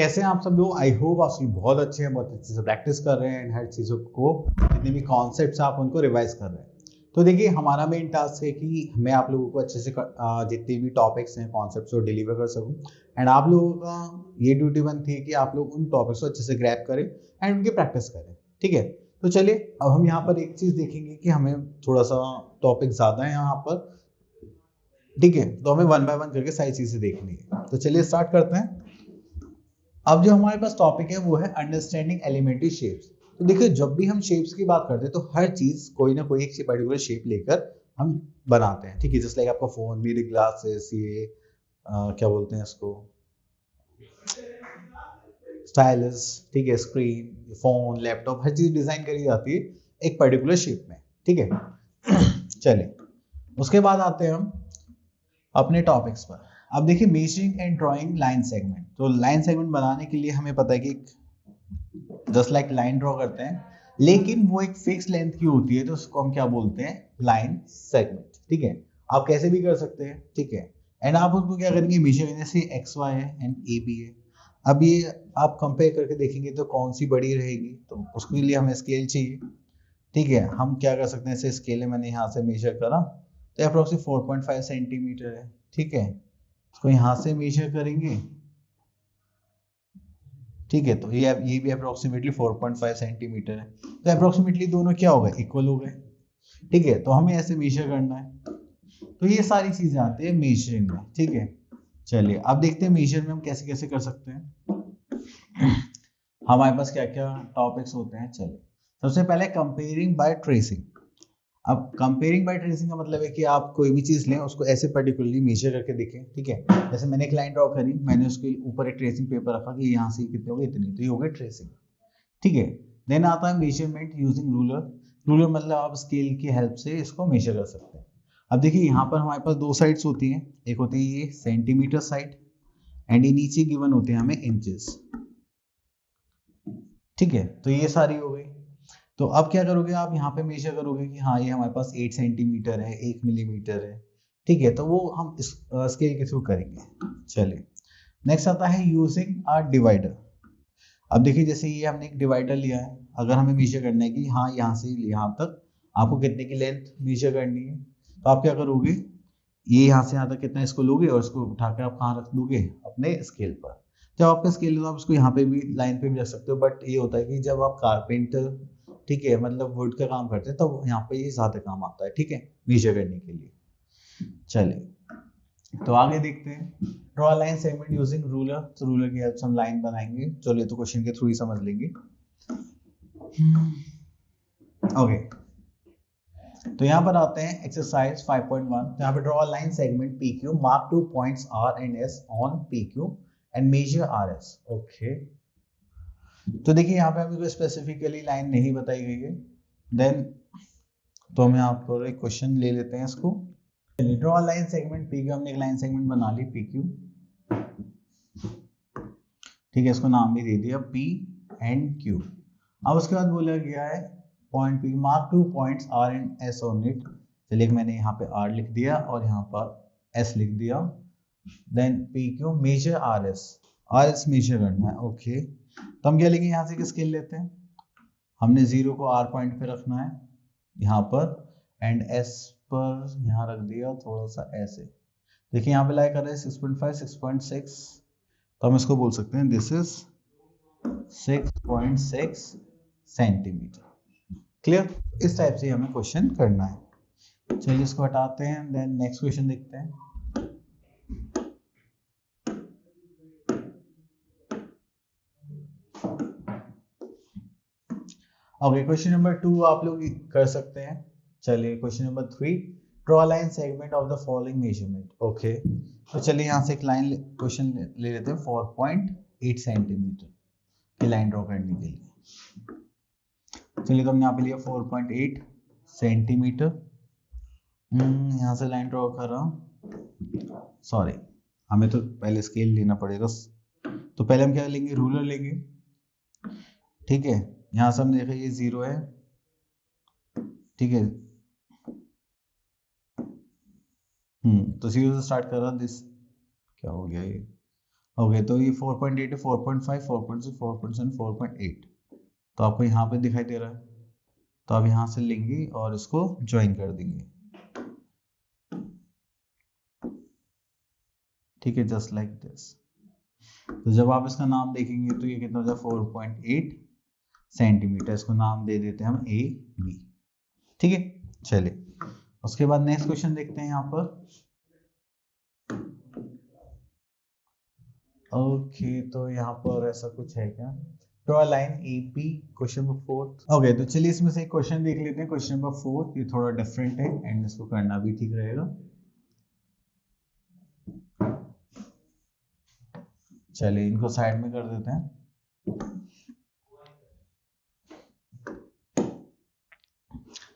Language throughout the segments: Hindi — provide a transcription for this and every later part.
कैसे हैं आप सब लोग? आई होप आप सभी बहुत अच्छे हैं, बहुत अच्छे से प्रैक्टिस कर रहे हैं एंड हर चीज़ों को, जितने भी कॉन्सेप्ट्स आप उनको रिवाइज कर रहे हैं। तो देखिए, हमारा मेन टास्क है कि मैं आप लोगों को अच्छे से जितने भी टॉपिक्स हैं, कॉन्सेप्ट्स को डिलीवर कर सकूं। एंड आप लोगों का ये ड्यूटी बनती है कि आप लोग उन टॉपिक्स को अच्छे से ग्रैब करें एंड उनकी प्रैक्टिस करें। ठीक है, तो चलिए अब हम यहाँ पर एक चीज़ देखेंगे कि हमें थोड़ा सा टॉपिक ज़्यादा है यहाँ पर। ठीक है, तो हमें वन बाय वन करके सारी चीज़ें देखनी है। तो चलिए स्टार्ट करते हैं। अब जो हमारे पास टॉपिक है वो है अंडरस्टैंडिंग एलिमेंट्री शेप्स। तो देखिए, जब भी हम शेप्स की बात करते हैं तो हर चीज कोई ना कोई एक पर्टिकुलर शेप लेकर हम बनाते हैं। ठीक है, जैसे लाइक आपका फोन, मेरे ग्लासेस, ये क्या बोलते हैं इसको, स्टाइलस। ठीक है, स्क्रीन, फोन, लैपटॉप, हर चीज डिजाइन करी जाती है एक पर्टिकुलर शेप में। ठीक है चलिए उसके बाद आते हैं हम अपने टॉपिक्स पर। अब देखिए, measuring and drawing line segment. तो लाइन सेगमेंट बनाने के लिए हमें पता है कि जस्ट लाइक लाइन ड्रॉ करते हैं, लेकिन वो एक फिक्स लेंथ की होती है, तो उसको हम क्या बोलते हैं? Line segment. ठीक है, आप कैसे भी कर सकते हैं। ठीक है, एंड आप उसको क्या करेंगे? मेजर करने से एक्स वाई है एंड ए बी है। अब ये आप कंपेयर करके देखेंगे तो कौन सी बड़ी रहेगी, तो उसके लिए हमें स्केल चाहिए। ठीक है, हम क्या कर सकते हैं? ऐसे स्केल है, मैंने यहाँ से मेजर करा तो अप्रोक्सीमेट 4.5 सेंटीमीटर है। ठीक है, इसको यहाँ से मेजर करेंगे। ठीक है, तो ये भी अप्रोक्सीमेटली 4.5 सेंटीमीटर है, तो अप्रोक्सीमेटली दोनों क्या हो गए? इक्वल हो गए। ठीक है, तो हमें ऐसे मेजर करना है। तो ये सारी चीजें आती है मेजरिंग में। ठीक है, चलिए अब देखते हैं मेजर में हम कैसे कैसे कर सकते हैं। हमारे पास क्या क्या टॉपिक्स होते हैं। चलिए, सबसे पहले कंपेयरिंग बाय ट्रेसिंग। अब कंपेयरिंग बाय ट्रेसिंग का मतलब है कि आप कोई भी चीज लें, उसको ऐसे पर्टिकुलरली मेजर करके देखें। ठीक है, जैसे मैंने एक लाइन ड्रॉ करी, मैंने उसके ऊपर एक ट्रेसिंग पेपर रखा कि यहाँ से कितने हो गए? इतने, तो ये हो गए ट्रेसिंग। ठीक है, देन आता है मेजरमेंट यूजिंग रूलर। रूलर मतलब आप स्केल की हेल्प से इसको मेजर कर सकते हैं। अब देखिए, यहाँ पर हमारे पास दो साइड्स होती हैं, एक होती है ये सेंटीमीटर साइड एंड ये नीचे गिवन होते हैं हमें इंचेस। ठीक है, तो ये सारी हो गई। तो अब क्या करोगे? आप यहाँ पे मेजर करोगे कि हाँ, ये हमारे पास 8 सेंटीमीटर है, 1 मिलीमीटर है। ठीक है, तो वो हम इस स्केल के थ्रू करेंगे। चलिए, नेक्स्ट आता है यूजिंग अ डिवाइडर। अब देखिए, जैसे ये हमने एक डिवाइडर लिया है, अगर हमें मेजर करना है कि हाँ, यहाँ से यहाँ तक आपको कितने की लेंथ मेजर करनी है, तो आप क्या करोगे? ये यहाँ से यहाँ तक कितना, इसको लोगे और इसको उठा के आप कहाँ रख दोगे? अपने स्केल पर। जब आपका स्केल हो तो आप इसको यहाँ पे भी, लाइन पे भी रख सकते हो, बट ये होता है कि जब आप कारपेंटर, ठीक है, मतलब वुड का काम करते हैं, तब तो यहाँ पे ये ज्यादा काम आता है। ठीक है, मेजर करने के लिए। चलिए, तो आगे देखते हैं। Draw line segment using ruler. तो रूलर की हेल्प से हम लाइन बनाएंगे। चलिए, तो क्वेश्चन के थ्रू ही समझ लेंगे। ओके, तो यहाँ पर आते हैं एक्सरसाइज 5.1। तो यहाँ पे draw line segment P Q, mark 2 points R and S on P Q and measure R S. Okay, तो देखिए, यहाँ पे हमें कोई स्पेसिफिकली लाइन नहीं बताई गई है। देन तो हम यहाँ पर एक क्वेश्चन ले लेते हैं इसको। Draw line segment P Q, हमने एक लाइन सेगमेंट बना ली पी क्यू। ठीक है, इसको नाम भी दे दिया पी एंड क्यू। अब उसके बाद बोला गया है point P, mark 2 points R and S on it. चलिए, मैंने यहाँ पे आर लिख दिया और यहाँ पर एस लिख दिया। Then P Q, measure R S measure करना है। ओके, तो हम क्या लेंगे? यहाँ से स्केल लेते हैं, हमने 0 को आर पॉइंट पे रखना है यहाँ पर, एंड एस पर यहाँ रख दिया थोड़ा सा ऐसे। देखिए, यहाँ पे लाई कर रहे हैं 6.5, 6.6, तो हम इसको बोल सकते हैं दिस इज 6.6 सेंटीमीटर। क्लियर? इस टाइप से हमें क्वेश्चन करना है। चलिए, इसको हटाते हैं, देन नेक्स्ट क्वेश्चन देखते हैं। ओके, क्वेश्चन नंबर 2 आप लोग कर सकते हैं। चलिए, question number 3, draw line segment of the following measurement. Okay, तो चलिए यहाँ से एक लाइन क्वेश्चन ले लेते हैं 4.8 सेंटीमीटर की लाइन ड्रॉ करने के लिए। चलिए, तो हमने यहाँ पे लिया 4.8 सेंटीमीटर। यहाँ से लाइन ड्रॉ कर रहा हूँ। सॉरी, हमें तो पहले स्केल लेना पड़ेगा। तो पहले हम क्या लेंगे? रूलर लेंगे। ठीक है, यहाँ से हम देखें ये 0 है। ठीक है, तो 0 से स्टार्ट कर रहा, दिस क्या हो गया ये? ओके, तो ये 4.8 है, 4.5, 4.6, 4.7, 4.8, तो आपको यहाँ पे दिखाई दे रहा है, तो आप यहाँ से लेंगे और इसको ज्वाइन कर देंगे, ठीक है, जस्ट लाइक दिस। तो जब आप इसका नाम देखेंगे तो ये कितना हो जाए 4.8 सेंटीमीटर, इसको नाम दे देते हैं हम ए बी, ठीक है। चलिए उसके बाद नेक्स्ट क्वेश्चन देखते हैं यहाँ पर। ओके, तो यहाँ पर ऐसा कुछ है क्या, draw a line AP, question number 4। Okay, तो चलिए इसमें से एक क्वेश्चन देख लेते हैं, क्वेश्चन नंबर 4, ये थोड़ा डिफरेंट है एंड इसको करना भी ठीक रहेगा। चलिए इनको साइड में कर देते हैं।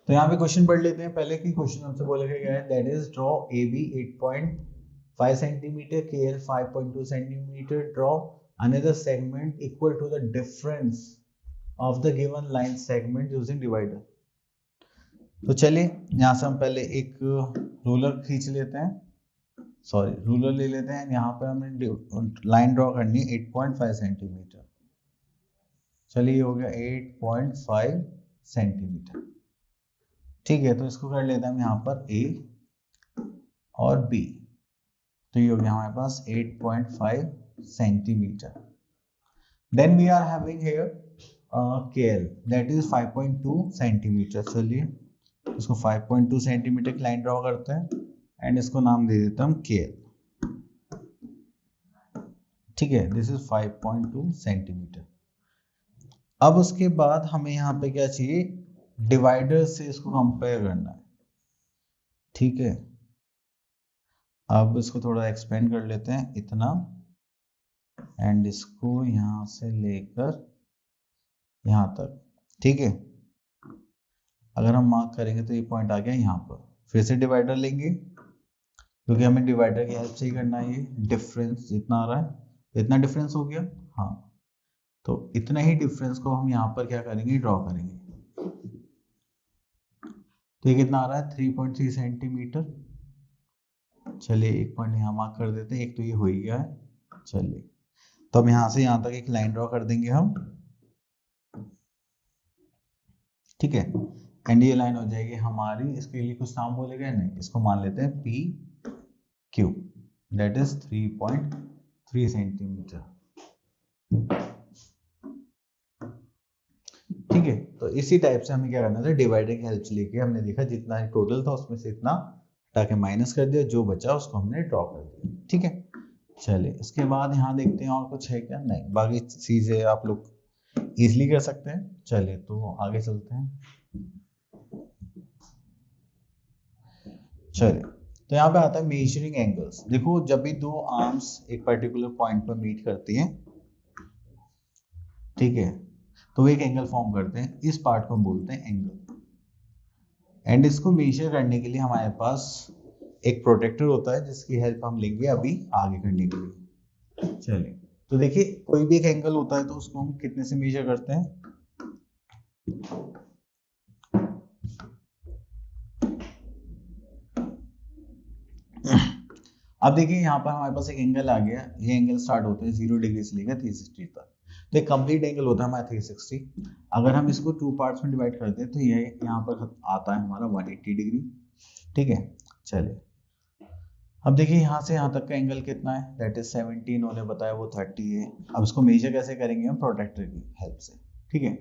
तो यहाँ पे क्वेश्चन पढ़ लेते हैं पहले कि क्वेश्चन हमसे बोला गया है, that is draw AB 8.5 centimetre, KL 5.2 centimetre, draw another segment equal to the difference of the given line segment using divider। तो चलिए यहाँ से हम पहले एक रूलर खींच लेते हैं, सॉरी रूलर ले लेते हैं, यहाँ पे हमें लाइन ड्रॉ करनी है 8.5 सेंटीमीटर। चलिए हो गया 8.5 सेंटीमीटर, ठीक है। तो इसको कर लेते हैं हम यहाँ पर A और B, तो ये हो गया हमारे पास 8.5 centimetre. Then we are having here KL that is 5.2 centimetre. चलिए इसको 5.2 सेंटीमीटर की लाइन ड्रॉ करते हैं एंड इसको नाम दे देते हैं हम KL, ठीक है, दिस इज 5.2 सेंटीमीटर। अब उसके बाद हमें यहाँ पे क्या चाहिए, डिवाइडर से इसको कंपेयर करना है, ठीक है। अब इसको थोड़ा एक्सपेंड कर लेते हैं इतना एंड इसको यहाँ से लेकर यहाँ तक, ठीक है। अगर हम मार्क करेंगे तो ये पॉइंट आ गया यहाँ पर, फिर से डिवाइडर लेंगे क्योंकि हमें डिवाइडर की हेल्प से ही करना है। ये डिफरेंस जितना आ रहा है इतना डिफरेंस हो गया, हाँ, तो इतना ही डिफरेंस को हम यहाँ पर क्या करेंगे, ड्रॉ करेंगे। तो ये कितना आ रहा है 3.3 सेंटीमीटर। चलिए एक पॉइंट यहाँ मार्क कर देते हैं, एक तो ये हो ही गया है। चलिए तो हम यहाँ से यहाँ तक एक लाइन ड्रॉ कर देंगे हम, ठीक है, एंड ये लाइन हो जाएगी हमारी, इसके लिए कुछ नाम बोलेगा नहीं, इसको मान लेते हैं PQ, दैट इज 3.3 सेंटीमीटर, ठीक है। तो इसी टाइप से हमें क्या करना था, डिवाइडर की हेल्प से लेके हमने देखा जितना टोटल था उसमें से इतना हटा के माइनस कर दिया, जो बचा उसको हमने ड्रॉ कर दिया, ठीक है। चलिए इसके बाद यहाँ देखते हैं और कुछ है क्या, नहीं, बाकी चीजें आप लोग इजीली कर सकते हैं। चलिए तो आगे चलते हैं। चलिए तो यहाँ पे आता है मेजरिंग एंगल्स। देखो जब भी दो आर्म्स एक पर्टिकुलर पॉइंट पर मीट करती हैं, ठीक है, तो वो एक एंगल फॉर्म करते हैं, इस पार्ट को हम बोलते हैं एंगल। एंड इसको मेजर करने के लिए हमारे पास एक प्रोटेक्टर होता है जिसकी हेल्प हम लेंगे अभी आगे करने के लिए। चलिए तो देखिए कोई भी एक एंगल होता है तो उसको हम कितने से मेजर करते हैं, अब देखिए यहाँ पर हमारे पास एक एंगल आ गया, ये एंगल स्टार्ट होता है 0 डिग्री से लेकर 360 तक, तो एक कंप्लीट एंगल होता है हमारा 360। अगर हम इसको 2 पार्ट्स में डिवाइड करते हैं तो ये यहाँ पर आता है हमारा 180 डिग्री, ठीक है। चलिए अब देखिए यहाँ से यहाँ तक का एंगल कितना है, दैट इज 70, उन्होंने बताया वो 30 है। अब इसको मेजर कैसे करेंगे हम, प्रोटेक्टर की हेल्प से, ठीक है।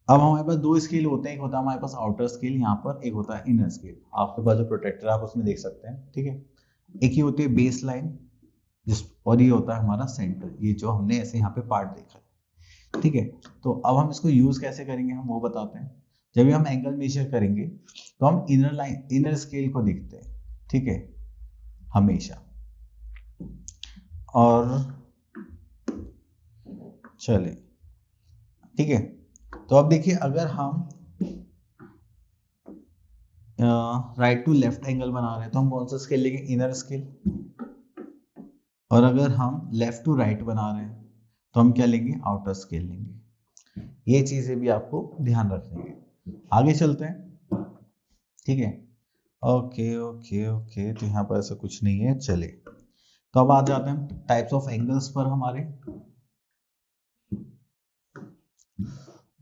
अब हमारे पास दो स्केल होते हैं, एक होता है हमारे पास आउटर स्केल यहाँ पर, एक होता है इनर स्केल। आपके पास जो प्रोटेक्टर आप उसमें देख सकते हैं, ठीक है। एक ही होती है बेस लाइन जिस, और ये होता है हमारा सेंटर, ये जो हमने ऐसे यहाँ पे पार्ट देखा है, ठीक है। तो अब हम इसको यूज कैसे करेंगे हम वो बताते हैं। जब भी हम एंगल मेजर करेंगे तो हम इनर लाइन, इनर स्केल को देखते हैं, ठीक है, हमेशा। और चलिए ठीक है, तो अब देखिए अगर हम राइट टू लेफ्ट एंगल बना रहे हैं तो हम कौन सा स्केल लेंगे, इनर स्केल। और अगर हम लेफ्ट टू राइट बना रहे हैं तो हम क्या लेंगे, आउटर स्केल लेंगे। ये चीजें भी आपको ध्यान रखनी है। आगे चलते हैं, ठीक है। ओके ओके ओके, तो यहाँ पर ऐसा कुछ नहीं है। चले तो अब आ जाते हैं टाइप्स ऑफ एंगल्स पर हमारे।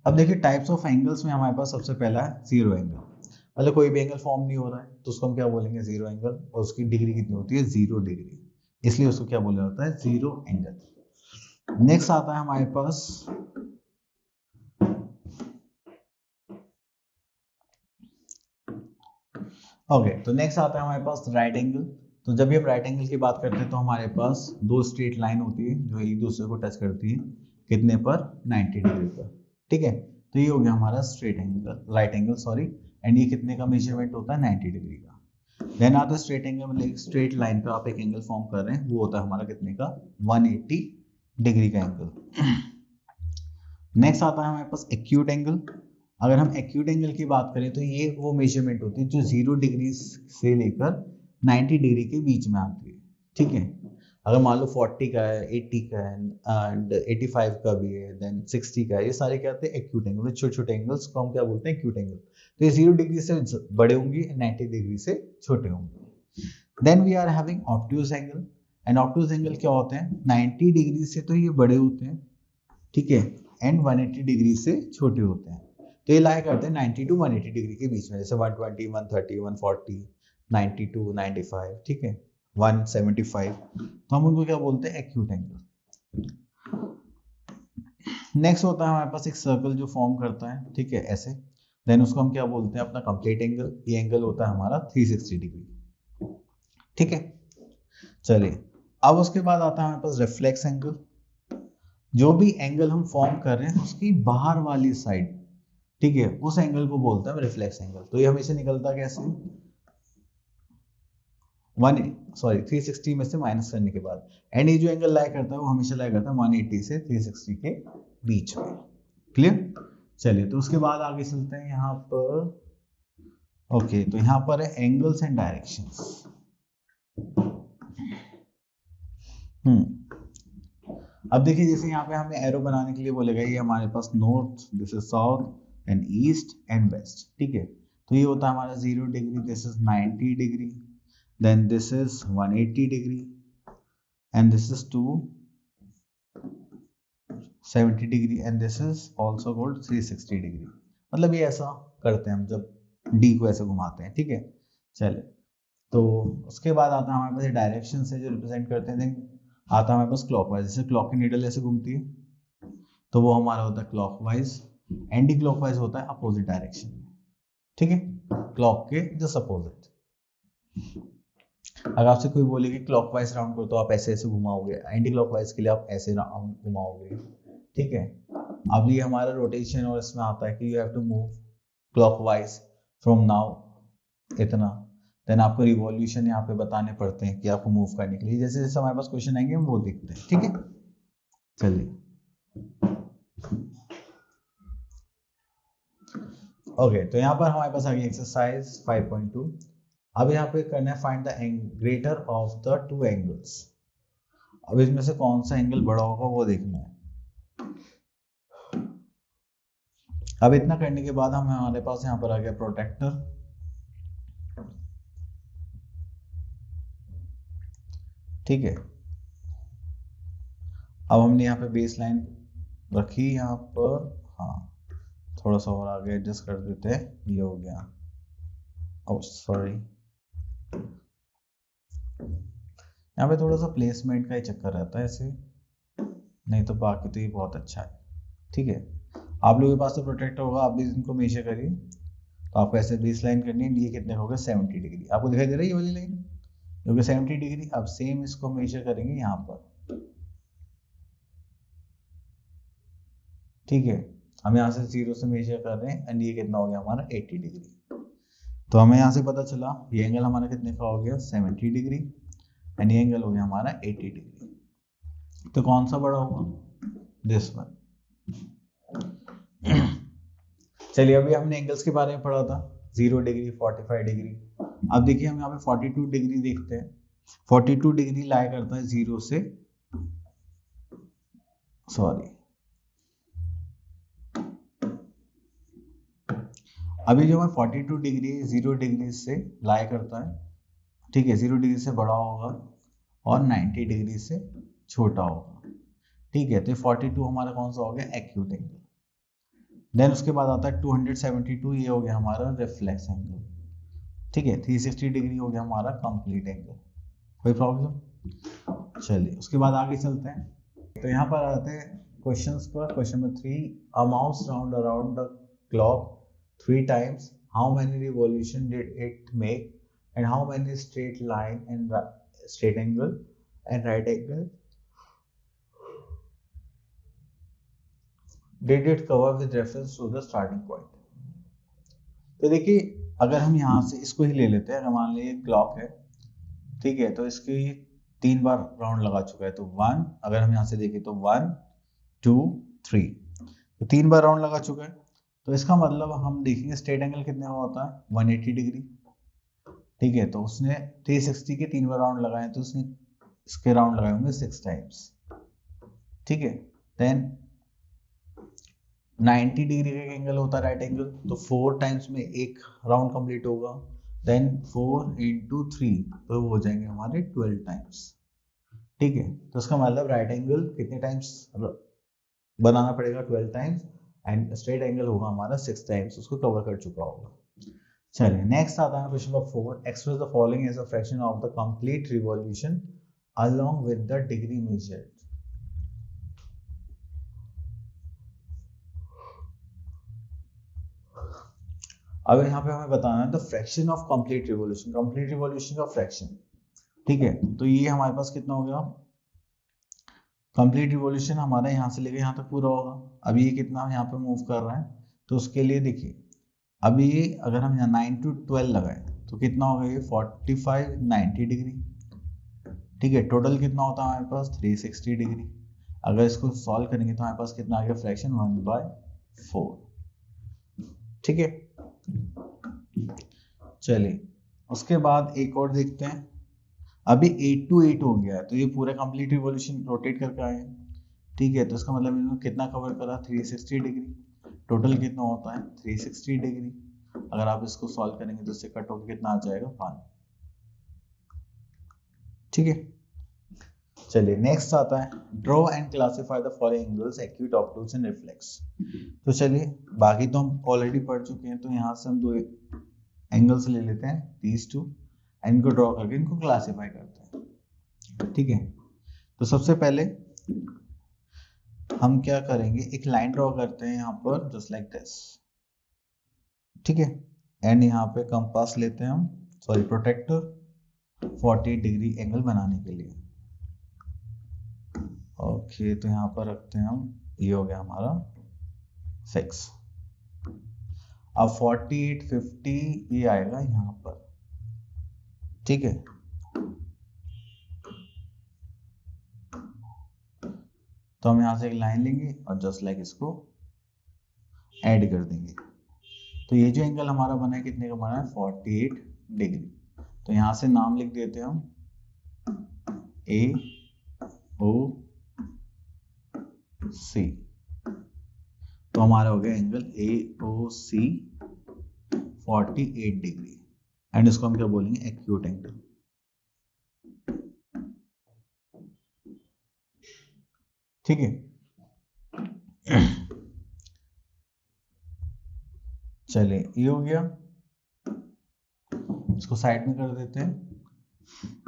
अब देखिए टाइप्स ऑफ एंगल्स में हमारे पास सबसे पहला है जीरो एंगल। मतलब कोई भी एंगल फॉर्म नहीं हो रहा है तो उसको हम क्या बोलेंगे, जीरो एंगल, और उसकी डिग्री कितनी होती है, 0 डिग्री, इसलिए उसको क्या बोला जाता है, जीरो एंगल। नेक्स्ट आता है हमारे पास तो नेक्स्ट आता है हमारे पास राइट एंगल। तो जब भी हम राइट एंगल की बात करते हैं तो हमारे पास दो स्ट्रेट लाइन होती है जो एक दूसरे को टच करती है, कितने पर, 90 डिग्री पर। ठीक है, तो ये हो गया हमारा straight angle, right angle sorry. And ये कितने का मेजरमेंट होता है, 90 डिग्री का। देन आता है स्ट्रेट एंगल, मतलब एक स्ट्रेट लाइन पे आप एक एंगल फॉर्म कर रहे हैं, वो होता है हमारा कितने का, 180 डिग्री का एंगल। नेक्स्ट आता है हमारे पास एक्यूट एंगल। अगर हम एक्यूट एंगल की बात करें तो ये वो मेजरमेंट होती है जो 0 डिग्री से लेकर 90 डिग्री के बीच में आती है। ठीक है, अगर मान लो 40 का है, 80 का है एंड 85 का भी है, देन 60 का है, ये सारे क्या होते हैं, एक्यूट एंगल। छोटे छोटे एंगल्स को हम क्या बोलते हैं, एक्यूट एंगल। तो ये 0 डिग्री से बड़े होंगे, 90 डिग्री से छोटे होंगे। Then we are having obtuse angle. And obtuse angle क्या होते हैं, 90 डिग्री से तो ये बड़े होते हैं, ठीक है, एंड 180 डिग्री से छोटे होते हैं। तो ये लाया करते हैं 90 टू 180 डिग्री के बीच में, जैसे 120, 130, 140, 92, 95, ठीक है, 175। तो हम उनको क्या बोलते हैं, एक्यूट एंगल। नेक्स्ट होता है हमारे पास एक सर्कल जो फॉर्म करता है, ठीक है, ऐसे। देन उसको हम क्या बोलते हैं, अपना कंप्लीट एंगल। ये एंगल होता है हमारा 360 डिग्री। ठीक है, चलिए अब उसके बाद आता है हमारे पास रिफ्लेक्स एंगल। जो भी एंगल हम फॉर्म कर रहे हैं उसकी बाहर वाली साइड, ठीक है, उस एंगल को बोलते हैं रिफ्लेक्स एंगल। तो ये हमेशा निकलता कैसे, 360 में से माइनस करने के बाद। एंड ये जो एंगल लाया करता है वो हमेशा लाया करता है 180 से 360 के बीच में। क्लियर, चलिए तो उसके बाद आगे चलते हैं यहाँ पर। ओके, तो यहाँ पर है एंगल्स एंड डायरेक्शंस। अब देखिए जैसे यहाँ पे हमें एरो बनाने के लिए बोलेगा, ये हमारे पास north, this is south and east and west. ठीक है, तो ये होता है हमारा 0 degree, this is 90 degree, then this is 180 degree and this is 270 degree and this is also called 360 degree. मतलब ये ऐसा करते हैं हम जब डी को ऐसे घुमाते हैं। ठीक है, चले तो उसके बाद आता है हमारे पास डायरेक्शन से जो रिप्रेजेंट करते हैं। आता है हमारे पास क्लॉकवाइज, जैसे क्लॉक की नीडल ऐसे घूमती है तो वो हमारा होता है क्लॉकवाइज। एंटी क्लॉकवाइज होता है अपोजिट डायरेक्शन में। ठीक है, क्लॉक के जस्ट अपोजिट। अगर आपसे कोई बोले कि क्लॉकवाइज राउंड करो तो आप ऐसे ऐसे घुमाओगे, एंटी क्लॉकवाइज के लिए आप ऐसे राउंड घुमाओगे। ठीक है, अब ये हमारा रोटेशन और इसमें आता है कि you have to move clockwise from now इतना, देन आपको रिवॉल्यूशन यहाँ पे बताने पड़ते हैं कि आपको मूव करने के लिए। जैसे जैसे हमारे पास क्वेश्चन आएंगे हम वो देखते हैं। ठीक है, चलिए ओके, तो यहाँ पर हमारे पास आ गई एक्सरसाइज 5.2। अब यहाँ पे करना है find the greater of the two angles. अब इसमें से कौन सा एंगल बड़ा होगा वो देखना है। अब इतना करने के बाद हमारे पास यहाँ पर आ गया प्रोटेक्टर। ठीक है, अब हमने यहाँ पे बेस लाइन रखी यहाँ पर, हाँ थोड़ा सा और आगे एडजस्ट कर देते हैं, ये हो गया। ओह सॉरी, यहाँ पे थोड़ा सा प्लेसमेंट का ही चक्कर रहता है ऐसे, नहीं तो बाकी तो ये बहुत अच्छा है। ठीक है, आप लोगों के पास तो प्रोटेक्टर होगा, आप भी इनको मेजर करिए। तो आपको ऐसे बेस लाइन करनी है, ये कितने होगा 70 डिग्री। आपको दिखाई दे रहा है ये वाली लाइन, क्योंकि 70 डिग्री। अब सेम इसको मेजर करेंगे यहाँ पर। ठीक है, हम यहाँ से 0 से मेजर कर रहे हैं एंड ये कितना हो गया हमारा 80 डिग्री। तो हमें यहाँ से पता चला ये एंगल हमारा कितने का हो गया 70 डिग्री एंड ये एंगल हो गया हमारा 80 डिग्री। तो कौन सा बड़ा होगा, दिस वन। चलिए अभी हमने एंगल्स के बारे में पढ़ा था, 0 डिग्री, 45 डिग्री। अब देखिए हम यहाँ पे 42 डिग्री देखते हैं। 42 डिग्री लाया करता है 0 से, सॉरी अभी जो है 42 डिग्री 0 डिग्री से लाया करता है। ठीक है, 0 डिग्री से बड़ा होगा और 90 डिग्री से छोटा होगा। ठीक है, तो 42 हमारा कौन सा हो गया, एक्यूट एंगल। देन उसके बाद आता है 272, ये हो गया हमारा रिफ्लेक्स एंगल। ठीक है, 360 डिग्री हो गया हमारा कंप्लीट एंगल। कोई प्रॉब्लम? चलिए उसके बाद आगे चलते हैं। तो यहाँ पर आते हैं क्वेश्चंस पर। Question number 3, a mouse round around the clock 3 times, how many revolution did it make and how many straight line and straight angle and right angle did it cover with reference to the starting point. तो देखिए, अगर हम यहाँ से इसको ही ले लेते हैं, अगर मान लीजिए क्लॉक है, ठीक है, तो इसकी 3 बार राउंड लगा चुका है, तो 1, अगर हम यहाँ से देखें तो 1 2 3, तो 3 बार राउंड लगा चुका है। तो इसका मतलब हम देखेंगे स्ट्रेट एंगल कितने का होता है, 180 डिग्री। ठीक है, तो उसने 360 के 3 बार राउंड लगाए, तो उसने इसके राउंड लगाए होंगे 6 टाइम्स। ठीक है, देन 90 डिग्री का एंगल होता है राइट एंगल, तो 4 टाइम्स में एक राउंड कंप्लीट होगा। देन 4 into 3, तो वो हो जाएंगे हमारे 12 टाइम्स। ठीक है, तो इसका मतलब राइट एंगल कितने टाइम्स बनाना पड़ेगा, 12 टाइम्स, एंड स्ट्रेट एंगल होगा हमारा 6 टाइम्स, उसको कवर कर चुका होगा। चलिए नेक्स्ट आता है question number 4, express the following as a fraction of the complete revolution along with the degree measured. अब यहाँ पे हमें बताना है the fraction of complete revolution, complete revolution का फ्रैक्शन। ठीक है, तो ये हमारे पास कितना हो गया, कंप्लीट रिवॉल्यूशन हमारा यहाँ से लेके यहाँ तक पूरा होगा। अभी ये कितना यहाँ पे मूव कर रहा है, तो उसके लिए देखिए, अभी ये अगर हम यहाँ 9 to 12 लगाए तो कितना होगा, ये 45 90 डिग्री। ठीक है, टोटल कितना होता है हमारे पास 360 डिग्री। अगर इसको सॉल्व करेंगे तो हमारे पास कितना आ गया, फ्रैक्शन 1/4। ठीक है, चलिए उसके बाद एक और देखते हैं। अभी 8 to 8 हो गया है, तो ये पूरा कंप्लीट रिवॉल्यूशन रोटेट करके आए हैं। ठीक है, तो इसका मतलब इन्होंने कितना कवर करा, 360 डिग्री। टोटल कितना होता है 360 डिग्री। अगर आप इसको सॉल्व करेंगे तो इससे कट होकर कितना आ जाएगा 1। ठीक है, चलिए नेक्स्ट आता है, draw and classify the following angles, acute, obtuse and reflex. तो चलिए, बाकी तो हम ऑलरेडी पढ़ चुके हैं, तो यहाँ से हम 2 एंगल्स ले लेते हैं, दीज टू, एंड इनको ड्रॉ करके इनको क्लासिफाई करते हैं। ठीक है, तो सबसे पहले हम क्या करेंगे, एक लाइन ड्रॉ करते हैं यहाँ पर, जस्ट लाइक दिस। ठीक है, एंड यहाँ पे कंपास लेते हैं हम, सॉरी प्रोटेक्टर, 40 डिग्री एंगल बनाने के लिए। ओके, तो यहाँ पर रखते हैं हम, ये हो गया हमारा 6। अब 48 50 ये आएगा यहाँ पर। ठीक है, तो हम यहाँ से एक लाइन लेंगे और जस्ट लाइक इसको ऐड कर देंगे। तो ये जो एंगल हमारा बना है कितने का बना है, 48 डिग्री। तो यहाँ से नाम लिख देते हैं हम, ए ओ सी। तो हमारा हो गया angle A O C 48 degree, and इसको हम क्या बोलेंगे, एक्यूट एंगल। ठीक है, चलिए ये हो गया, इसको साइड में कर देते हैं।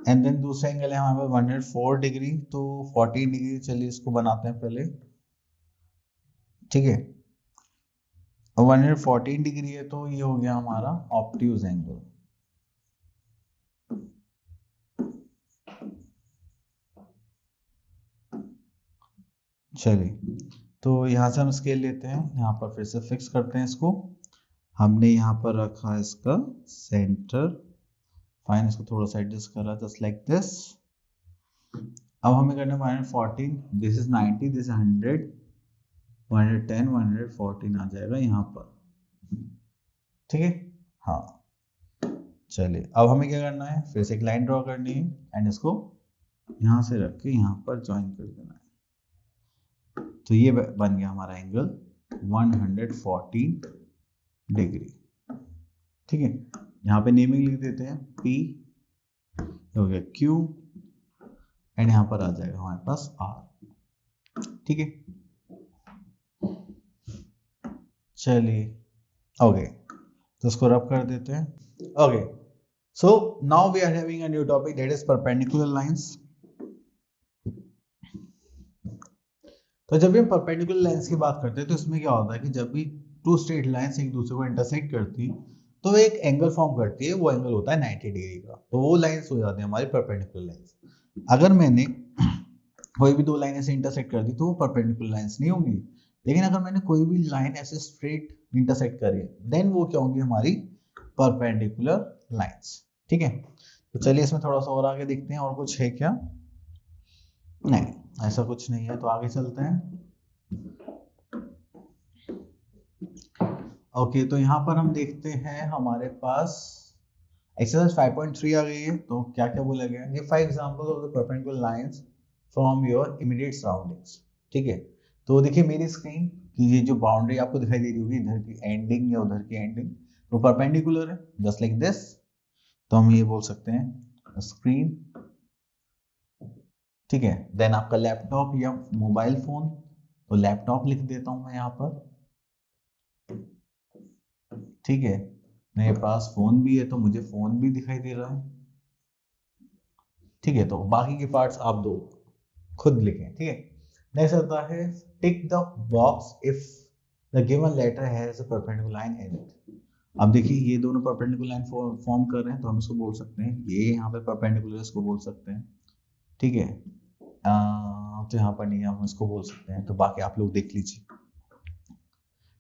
एंड देन दूसरा एंगल है हमारे पास 104 डिग्री, तो 40 डिग्री, चलिए इसको बनाते हैं पहले। ठीक है, 114 डिग्री है, तो ये हो गया हमारा ऑब्ट्यूज एंगल। चलिए, तो यहाँ से हम स्केल लेते हैं, यहाँ पर फिर से फिक्स करते हैं इसको। हमने यहाँ पर रखा है इसका सेंटर, फाइन, इसको थोड़ा सा एडजस्ट करा, जस्ट लाइक दिस। अब हमें करना है 114, दिस इज 90, दिस 100, 110 114 आ जाएगा यहाँ पर। ठीक है, हाँ, चलिए अब हमें क्या करना है, फिर से एक लाइन ड्रॉ करनी है, एंड इसको यहाँ से रख के यहाँ पर ज्वाइन कर देना है। तो ये बन गया हमारा एंगल 114 डिग्री। ठीक है, यहाँ पे नेमिंग लिख देते हैं, P हो गया Q, एंड यहाँ पर आ जाएगा हमारे पास r। ठीक है, चलिए ओके, तो इसको रब कर देते हैं। Okay, so now we are having a new topic that is perpendicular lines. तो जब भी हम परपेंडिकुलर लाइंस की बात करते हैं तो इसमें क्या होता है कि जब भी टू स्ट्रेट लाइंस एक दूसरे को इंटरसेक्ट करती तो एक एंगल फॉर्म करती है, वो एंगल होता है 90 डिग्री का, तो वो लाइंस हो जाती है हमारी परपेंडिकुलर लाइंस। अगर मैंने कोई भी दो लाइन ऐसे इंटरसेक्ट कर दी तो वो परपेंडिकुलर लाइंस नहीं होंगी, लेकिन अगर मैंने कोई भी लाइन ऐसे स्ट्रेट इंटरसेक्ट करी देन वो क्या होंगी, हमारी परपेंडिकुलर लाइंस। ठीक है, तो चलिए इसमें थोड़ा सा और आगे देखते हैं, और कुछ है क्या? नहीं, ऐसा कुछ नहीं है, तो आगे चलते हैं। ओके, तो यहाँ पर हम देखते हैं हमारे पास एक्सरसाइज 5.3 आ गई है। तो क्या क्या बोला गया है, 5 examples of the perpendicular lines from your immediate surroundings. ठीक है, तो देखिए मेरी स्क्रीन की ये जो बाउंड्री आपको दिखाई दे रही होगी, इधर की एंडिंग या उधर की एंडिंग, तो परपेंडिकुलर है जस्ट लाइक दिस। तो हम ये बोल सकते हैं स्क्रीन। ठीक है, देन आपका लैपटॉप या मोबाइल फोन, तो लैपटॉप लिख देता हूं मैं यहाँ पर। ठीक है, मेरे पास फोन भी है तो मुझे फोन भी दिखाई दे रहा है। ठीक है, तो बाकी के पार्ट्स आप दो खुद लिखें। ठीक है, नेक्स्ट आता है tick the box if the given letter has a perpendicular line in it. अब देखिए ये दोनों परपेंडिकुलर लाइन फॉर्म कर रहे हैं, तो हम इसको बोल सकते हैं ये यहाँ पे परपेंडिकुलर, इसको बोल सकते हैं। ठीक है, तो यहाँ पर नहीं, हम इसको बोल सकते हैं, तो बाकी आप लोग देख लीजिए।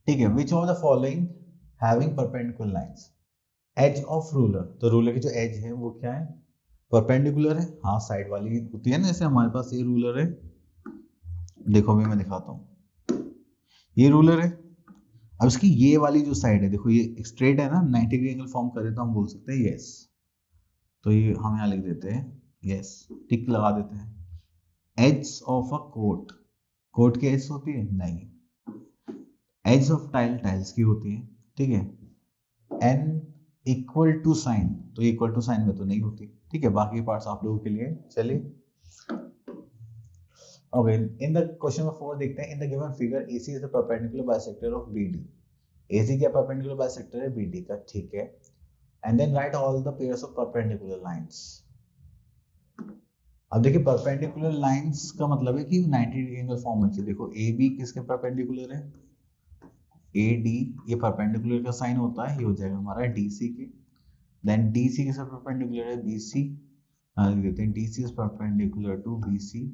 ठीक है, which of the following having perpendicular lines, edge of ruler, तो रूलर की जो एज है वो क्या है, परपेंडिकुलर है। हाँ, साइड वाली होती है ना, जैसे हमारे पास ये रूलर है, देखो अभी मैं दिखाता हूँ, ये रूलर है। अब इसकी ये वाली जो साइड है, देखो ये स्ट्रेट है ना, 90 डिग्री एंगल फॉर्म करे तो हम बोल सकते हैं यस। तो ये हम यहाँ लिख देते हैं यस, टिक लगा देते हैं। Edge of a coat, coat की एज होती है नहीं। एज ऑफ टाइल, टाइल्स की होती है। ठीक है, एन इक्वल टू साइन, तो इक्वल टू साइन में तो नहीं होती। ठीक है, बाकी पार्ट्स आप लोगों के लिए। चलिए okay, in the question number 4 देखते हैं, in the given figure AC is the perpendicular bisector of BD। AC क्या परपेंडिकुलर बाइसेक्टर है BD का। ठीक है, and then write all the pairs of perpendicular lines. अब देखिए परपेंडिकुलर लाइंस का मतलब है कि 90 डिग्री एंगल फॉर्म होती है। देखो AB किसके परपेंडिकुलर है, AD, ये परपेंडिकुलर का साइन होता है, ये हो जाएगा हमारा DC के। देन DC किसके परपेंडिकुलर है, BC, लिख देते हैं DC is perpendicular to BC।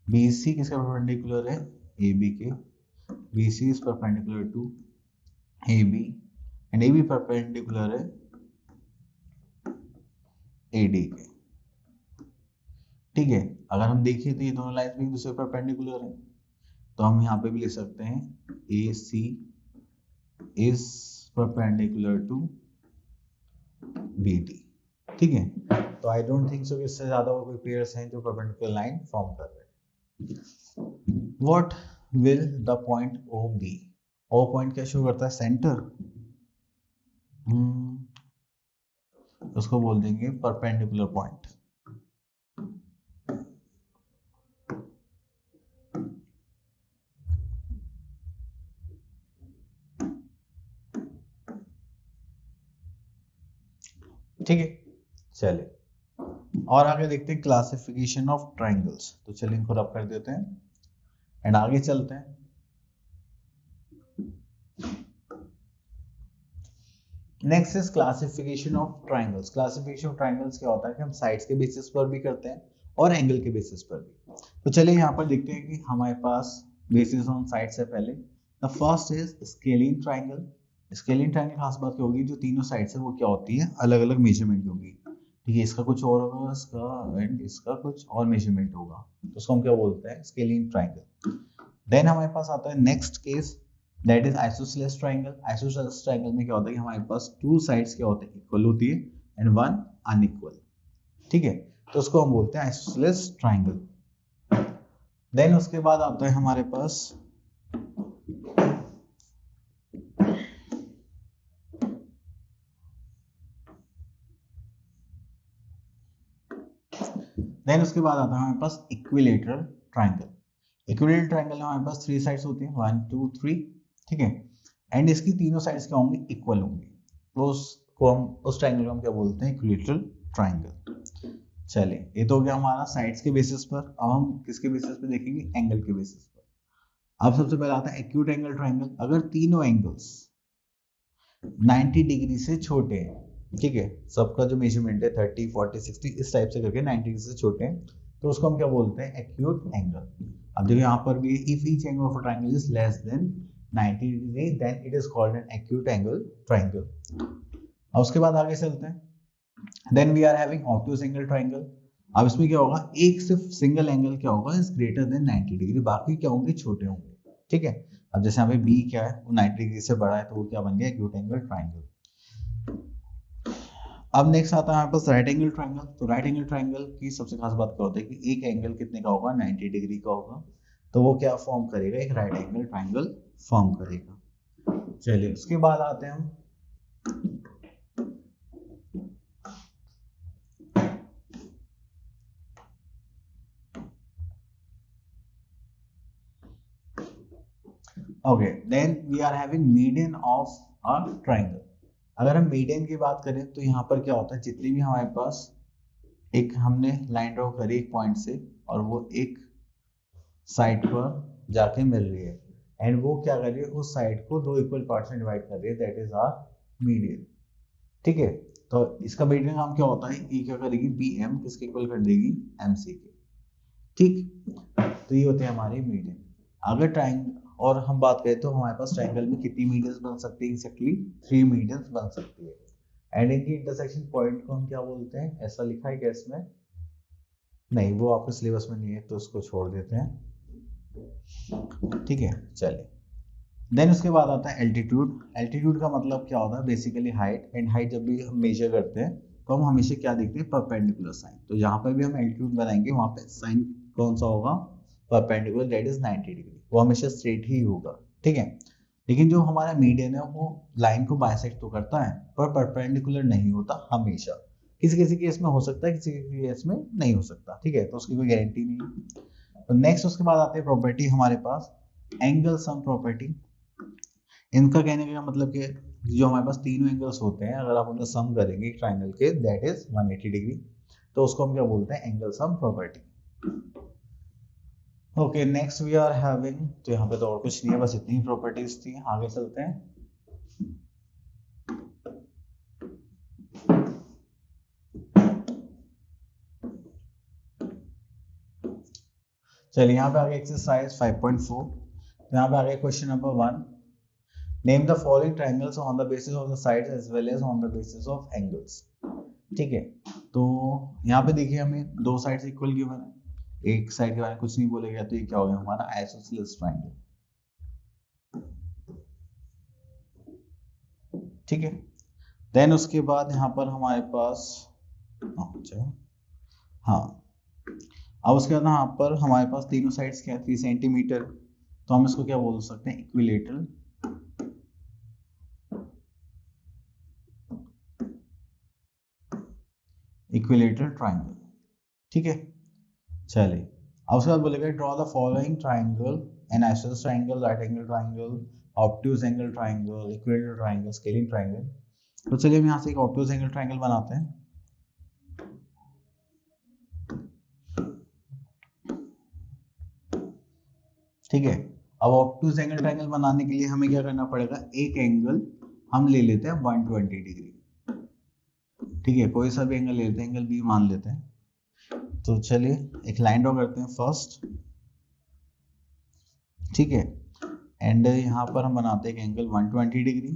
BC किसके परपेंडिकुलर है, AB के। BC is perpendicular to AB and AB perpendicular है AD के। ठीक है, अगर हम देखिए तो ये दोनों लाइन भी एक दूसरे पर परपेंडिकुलर है, तो हम यहाँ पे भी लिख सकते हैं AC is perpendicular to BD। ठीक है, तो आई डोंट थिंक सो इससे ज्यादा और कोई पेयर्स हैं जो परपेंडिकुलर लाइन फॉर्म कर रहे हैं। What will the point O be, O point क्या शो करता है, सेंटर। उसको बोल देंगे परपेंडिकुलर पॉइंट। ठीक है, चलिए और आगे देखते हैं क्लासिफिकेशन ऑफ ट्राइंगल्स। तो चलिए इनको रब कर देते हैं एंड आगे चलते हैं। Next is classification of triangles. Classification of triangles क्या होता है कि हम साइड्स के बेसिस पर भी करते हैं और एंगल के बेसिस पर भी। तो चलिए यहाँ पर देखते हैं कि हमारे पास बेसिस ऑन साइड से पहले the first is scaling triangle. Scaling triangle खास बात क्या होगी, जो तीनों साइड से वो क्या होती है, अलग अलग मेजरमेंट की होगी। ठीक है, इसका कुछ और होगा, इसका एंड इसका कुछ और मेजरमेंट होगा, तो उसको हम क्या बोलते हैं, स्केलिंग ट्राइंगल। देन हमारे पास आता है next case, that is isosceles triangle. Isosceles triangle में क्या होता है कि हमारे पास टू साइड्स क्या होते हैं, इक्वल होती है एंड वन अनइक्वल। ठीक है, तो उसको हम बोलते हैं आइसोसेलेस ट्राइंगल। देन उसके बाद आता है हमारे पास देन उसके बाद आता है हमारे पास इक्विलेटरल ट्राइंगल। इक्विलेटरल ट्राइंगल में हमारे पास 3 साइड्स होती हैं, 1 2 3, ठीक है, एंड इसकी तीनों साइड्स क्या होंगी, इक्वल होंगी, तो उसको हम उस ट्राइंगल को हम क्या बोलते हैं, इक्विलेटरल ट्राइंगल। चलिए ये तो हो गया हमारा साइड्स के बेसिस पर। अब हम किसके बेसिस पे देखेंगे, एंगल के बेसिस पर। अब सबसे पहले आता है एक्यूट एंगल ट्राइंगल। अगर तीनों एंगल्स 90 डिग्री से छोटे हैं, ठीक है, सबका जो मेजरमेंट है 30 40 60 इस टाइप से करके 90 डिग्री से छोटे हैं, तो उसको हम क्या बोलते हैं, एक्यूट एंगल। अब देखिए यहाँ पर भी if each angle of a triangle is less than 90 degree then it is called an acute angle triangle. अब उसके बाद आगे चलते हैं, then we are having obtuse angle triangle. अब इसमें क्या होगा, एक सिर्फ सिंगल एंगल क्या होगा, इज ग्रेटर देन 90 डिग्री, बाकी क्या होंगे, छोटे होंगे, ठीक है। अब जैसे यहाँ पे बी क्या है, वो 90 डिग्री से बड़ा है, तो वो क्या बन गया, एक्यूट एंगल ट्राइंगल। अब नेक्स्ट आता है हमारे पास राइट एंगल ट्राइंगल। तो राइट एंगल ट्राइंगल की सबसे खास बात क्या होता है कि एक एंगल कितने का होगा, 90 डिग्री का होगा, तो वो क्या फॉर्म करेगा, एक राइट एंगल ट्राइंगल फॉर्म करेगा। चलिए उसके बाद आते हैं हम okay, then we are having median of a triangle. अगर हम मीडियन की बात करें तो यहाँ पर क्या होता है, जितनी भी हमारे पास एक हमने लाइन ड्रॉ करी एक पॉइंट से और वो एक साइड पर जाके मिल रही है, एंड वो क्या कर रही है, उस साइड को दो इक्वल पार्ट्स में डिवाइड कर रही है, दैट इज आर मीडियन, ठीक है। तो इसका मीडियन काम क्या होता है, ये क्या करेगी, बी एम किसके इक्वल कर देगी, एम सी के, ठीक। तो ये होते हैं हमारे मीडियन। अगर ट्राइंगल और हम बात करें तो हमारे पास ट्राइंगल में कितनी मीडियंस बन सकती है, एक्जेक्टली 3 मीडियंस बन सकती है। एंड इनकी इंटरसेक्शन पॉइंट को हम क्या बोलते हैं, ऐसा लिखा है क्या इसमें, नहीं वो आपके सिलेबस में नहीं है, तो उसको छोड़ देते हैं, ठीक है। चलिए देन उसके बाद आता है एल्टीट्यूड। एल्टीट्यूड का मतलब क्या होता है, बेसिकली हाइट, एंड हाइट जब भी हम मेजर करते हैं तो हम हमेशा क्या देखते हैं, परपेंडिकुलर साइन। तो यहाँ पर भी हम एल्टीट्यूड बनाएंगे, वहाँ पे साइन कौन सा होगा, परपेंडिकुलर, दैट इज 90 डिग्री, वो हमेशा स्ट्रेट ही होगा, ठीक है। लेकिन जो हमारा मीडियन है वो लाइन को बाइसेक्ट तो करता है पर परपेंडिकुलर नहीं होता हमेशा, किसी किसी केस में हो सकता है, किसी किसी केस में नहीं हो सकता, ठीक है, तो उसकी कोई गारंटी नहीं है। तो नेक्स्ट उसके बाद आते हैं प्रॉपर्टी हमारे पास, एंगल सम प्रॉपर्टी। इनका कहने का मतलब कि जो हमारे पास तीनों एंगल्स होते हैं, अगर आप उनका सम करेंगे ट्राइंगल के, दैट इज 180 डिग्री, तो उसको हम क्या बोलते हैं, angle sum property. Okay next we are having, तो यहाँ पे तो और कुछ नहीं है, बस इतनी प्रॉपर्टीज थी, आगे चलते हैं। चलिए यहाँ पे आगे एक्सरसाइज 5.4, तो यहाँ पे आगे question number 1, name the following triangles on the basis of the sides as well as on the basis of angles, ठीक है। तो यहाँ पे देखिए हमें दो साइड्स इक्वल गिवन है, एक साइड के बारे में कुछ नहीं बोला गया, तो ये क्या हो गया हमारा आइसोसेलेस ट्रायंगल, ठीक है। देन उसके बाद यहाँ पर हमारे पास हाँ, अब उसके बाद यहाँ पर हमारे पास तीनों साइड्स क्या है, 3 सेंटीमीटर, तो हम इसको क्या बोल सकते हैं, इक्विलेटरल ट्राइंगल, ठीक है। चलिए अब उसके बाद बोलेगा draw the following triangle, N isosceles triangle, right angle triangle, obtuse angle triangle, equilateral triangle, scaling triangle. तो चलिए हम यहाँ से एक ऑब्ट्यूज एंगल ट्राइंगल बनाते हैं, ठीक है। अब ऑब्ट्यूज एंगल ट्राइंगल बनाने के लिए हमें क्या करना पड़ेगा, एक एंगल हम ले लेते हैं 120 डिग्री, ठीक है, कोई सा भी एंगल ले लेते हैं, एंगल बी मान लेते हैं। तो चलिए एक लाइन ड्रॉ करते हैं फर्स्ट, ठीक है, एंड यहाँ पर हम बनाते हैं एंगल 120 डिग्री,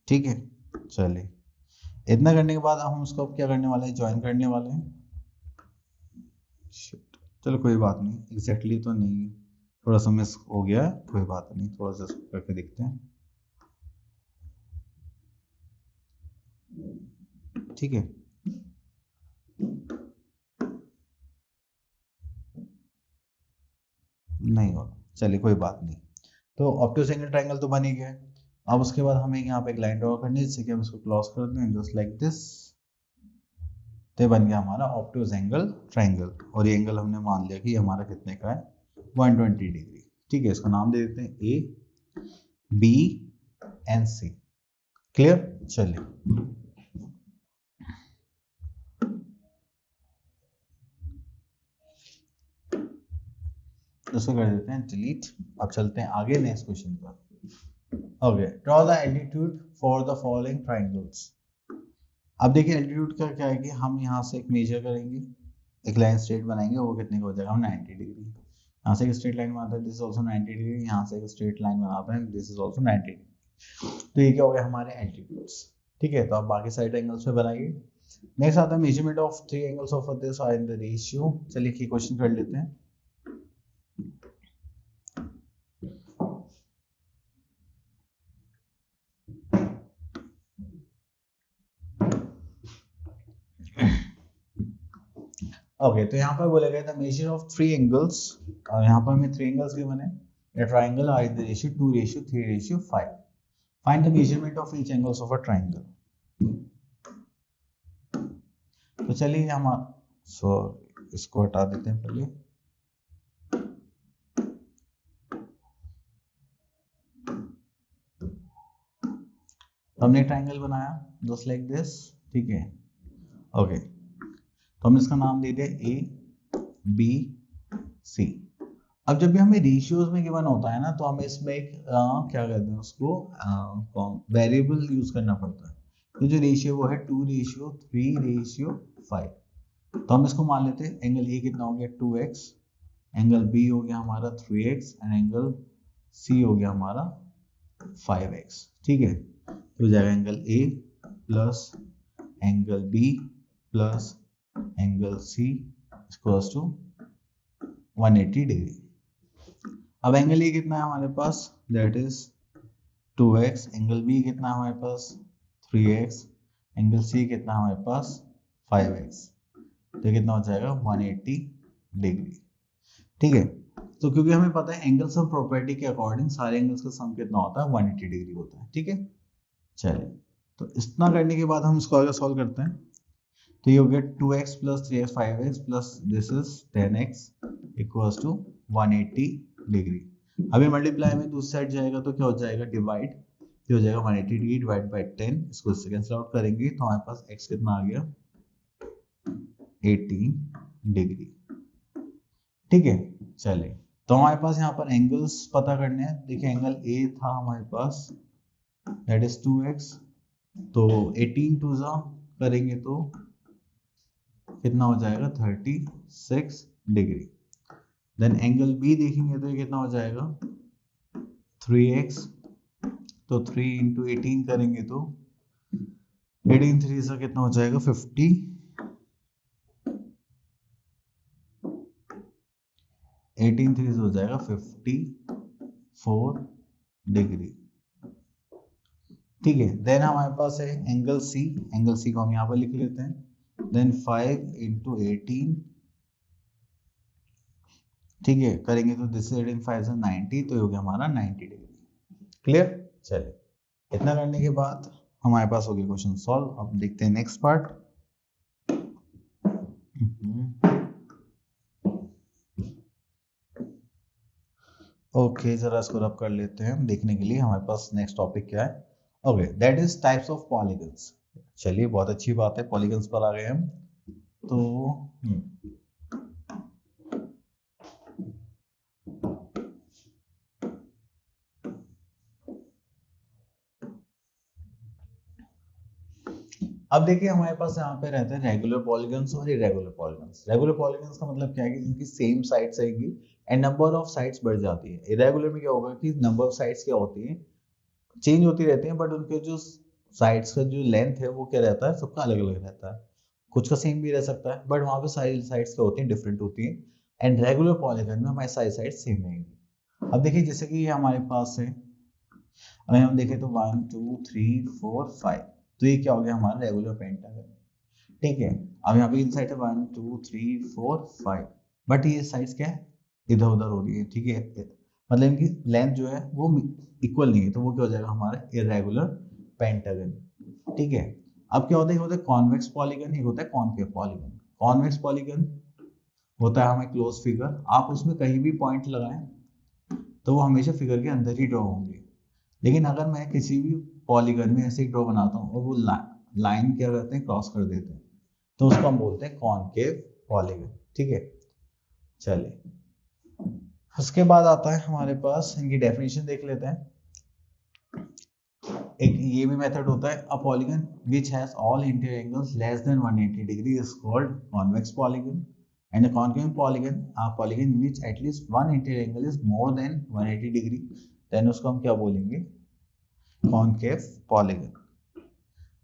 ठीक है। चलिए इतना करने के बाद हम उसको क्या करने वाले हैं, ज्वाइन करने वाले हैं। चलो कोई बात नहीं, एग्जैक्टली तो नहीं, थोड़ा सा मिस हो गया, कोई बात नहीं, थोड़ा सा करके देखते हैं, ठीक है। नहीं होगा, चलिए कोई बात नहीं। तो ऑब्ट्यूज एंगल ट्राइंगल तो बन ही गया। अब उसके बाद हमें यहाँ पे एक लाइन ड्रॉ करनी है जिससे कि हम इसको क्रॉस कर दें जस्ट लाइक दिस। तो बन गया हमारा ऑब्ट्यूज एंगल ट्राइंगल, और ये एंगल हमने मान लिया कि हमारा कितने का है, 120 डिग्री। ठीक है, इसको नाम दे देते हैं A B and C. Clear? चलिए इसको कर देते हैं डिलीट। अब चलते हैं आगे नेक्स्ट क्वेश्चन पर। Okay, draw the altitude for the following triangles. अब देखिए एल्टीट्यूड का क्या है कि हम यहाँ से एक मेजर करेंगे, एक लाइन स्ट्रेट बनाएंगे, वो कितने का हो जाएगा, हम 90 डिग्री। यहाँ से एक स्ट्रेट लाइन बनाते हैं, दिस इज ऑल्सो 90 डिग्री। यहाँ से एक स्ट्रेट लाइन बनाते हैं, दिस इज ऑल्सो 90 डिग्री। तो ये क्या हो गया हमारे एल्टीट्यूड्स। ठीक है, तो आप बाकी साइड एंगल्स पे बनाइए। नेक्स्ट आता है measurement of three angles of this are in the ratio. चलिए एक क्वेश्चन कर लेते हैं। ओके, तो यहाँ पर बोला गया था मेजर ऑफ थ्री एंगल्स, और यहाँ पर हमें थ्री एंगल्स गिवन है। A triangle are in the ratio 2:3:5. Find the measurement of each angles of a triangle. तो चलिए हम इसको हटा देते हैं पहले। तो हमने ट्राइंगल बनाया जस्ट लाइक दिस। ठीक है, ओके, तो हमने इसका नाम दे दिया ए बी सी। अब जब भी हमें रेशियोज में गिवन होता है ना, तो हमें इसमें एक क्या कहते हैं उसको, वेरिएबल यूज करना पड़ता है। तो जो रेशियो वो है 2:3:5। तो हम इसको मान लेते हैं एंगल ए कितना हो गया 2x, एंगल बी हो गया हमारा 3x, एंड एंगल सी हो गया हमारा 5x। ठीक है, तो जाएगा angle A plus angle B plus angle C equals to 180 degree. अब एंगल ए कितना है हमारे पास, that is 2x, angle B कितना है हमारे पास 3x, एंगल सी कितना है हमारे पास 5x। तो कितना हो जाएगा 180 डिग्री। ठीक है, तो क्योंकि हमें पता है एंगल सम प्रॉपर्टी के अकॉर्डिंग सारे एंगल्स का सम कितना होता है 180 डिग्री होता है। ठीक है, चलिए तो इतना करने के बाद हम इसको आगे सॉल्व करते हैं। तो ये हो गया 2x plus 3x 5x plus this is 10x equals to 180 degree. अभी मल्टीप्लाई में दूसरी साइड जाएगा तो क्या हो जाएगा डिवाइड, ये हो जाएगा 180 डिग्री डिवाइड बाय 10। इसको इससे कैंसिल आउट करेंगे तो हमारे पास x कितना आ गया 18 डिग्री। ठीक है, चलिए तो हमारे पास यहाँ पर एंगल्स पता करने हैं। देखिए एंगल ए था हमारे पास दैट इज 2x, तो 18 टू जा करेंगे तो कितना हो जाएगा 36 डिग्री। देन एंगल बी देखेंगे तो ये कितना हो जाएगा 3x, तो 3 इंटू 18 करेंगे तो 18 3 से कितना हो जाएगा 50, 18 3 से हो जाएगा 54 डिग्री। ठीक है, देन हमारे पास है एंगल सी, एंगल सी को हम यहाँ पर लिख लेते हैं। देन 5 इंटू 18, ठीक है करेंगे तो दिस 18 5 से 90, तो हो गया हमारा 90 डिग्री। क्लियर? चलिए इतना करने के बाद हमारे पास हो गया क्वेश्चन सॉल्व। अब देखते हैं नेक्स्ट पार्ट। ओके, जरा इसको रब कर लेते हैं देखने के लिए हमारे पास नेक्स्ट टॉपिक क्या है। Okay, that is types of polygons. चलिए बहुत अच्छी बात है, पॉलीगन्स पर आ गए हम। तो अब देखिए हमारे पास यहाँ पे रहते हैं रेगुलर पॉलीगन्स और इरेगुलर पॉलीगन्स। रेगुलर पॉलीगन्स का मतलब क्या है कि इनकी सेम साइड्स रहेगी एंड नंबर ऑफ साइड्स बढ़ जाती है। इरेगुलर में क्या होगा कि नंबर ऑफ साइड्स क्या होती है चेंज होती रहती हैं, बट उनके जो साइड्स का जो लेंथ है वो क्या रहता है सबका अलग अलग रहता है। कुछ का सेम भी रह सकता है बट वहाँ पे सारी साइड्स क्या होती हैं डिफरेंट होती हैं। एंड रेगुलर पॉलीगन में हमारी सारी साइड्स सेम रहेंगी। अब देखिए जैसे कि ये हमारे पास है, अगर हम देखें तो 1 2 3 4 5, तो ये क्या हो गया हमारा रेगुलर पेंटागन। ठीक है, अब यहाँ पे इनसाइड है 1 2 3 4 5, बट ये साइड्स क्या है इधर उधर हो रही है। ठीक है, मतलब इनकी लेंथ जो है वो इक्वल नहीं है, तो वो क्या हो जाएगा हमारा इरेगुलर पेंटागन। ठीक है। अब क्या होता है, होता है कॉन्वेक्स पॉलीगन, एक होता है कॉनकेव पॉलीगन। कॉन्वेक्स पॉलीगन होता है हमें क्लोज फिगर, आप उसमें कहीं भी पॉइंट लगाएं तो वो हमेशा फिगर के अंदर ही ड्रॉ होंगे। लेकिन अगर मैं किसी भी पॉलीगन में ऐसे ही ड्रॉ बनाता हूँ और वो लाइन क्या करते हैं, क्रॉस कर देते हैं, तो उसको हम बोलते हैं कॉनकेव पॉलीगन। ठीक है। चलिए, उसके बाद आता है हमारे पास, इनकी डेफिनेशन देख लेते हैं। एक ये भी मेथड होता है, a polygon which has all interior angles less than 180 degree is called convex polygon, and a concave polygon a polygon which at least one interior angle is more than 180 degree, then उसको हम क्या बोलेंगे, कॉनकेव पॉलीगन।